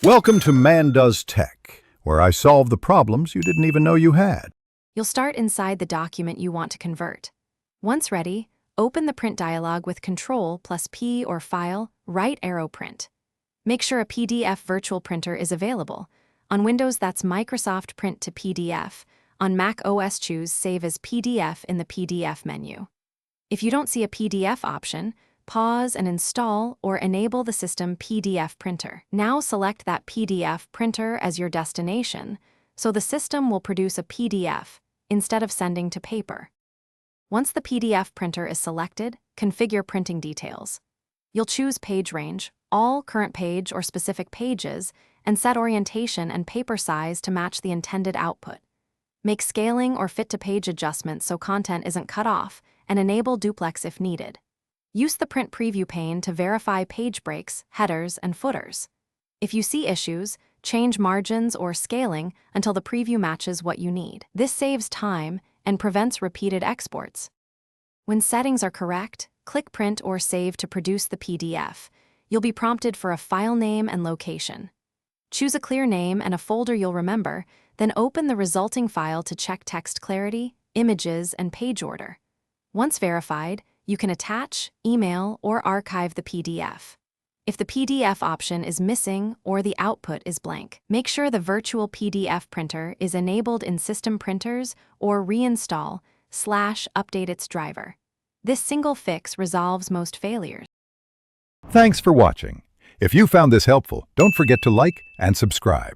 Welcome to Man Does Tech, where I solve the problems you didn't even know you had. You'll start inside the document you want to convert. Once ready, open the print dialog with Ctrl plus P or File, right arrow print. Make sure a PDF virtual printer is available. On Windows, that's Microsoft Print to PDF. On macOS, choose Save as PDF in the PDF menu. If you don't see a PDF option, pause and install or enable the system PDF printer. Now select that PDF printer as your destination, so the system will produce a PDF instead of sending to paper. Once the PDF printer is selected, configure printing details. You'll choose page range, all current page or specific pages, and set orientation and paper size to match the intended output. Make scaling or fit-to-page adjustments so content isn't cut off, and enable duplex if needed. Use the print preview pane to verify page breaks, headers, and footers. If you see issues, change margins or scaling until the preview matches what you need. This saves time and prevents repeated exports. When settings are correct, click Print or Save to produce the PDF. You'll be prompted for a file name and location. Choose a clear name and a folder you'll remember, then open the resulting file to check text clarity, images, and page order. Once verified, you can attach, email, or archive the PDF. If the PDF option is missing or the output is blank, make sure the virtual PDF printer is enabled in System Printers or reinstall/update its driver. This single fix resolves most failures. Thanks for watching. If you found this helpful, don't forget to like and subscribe.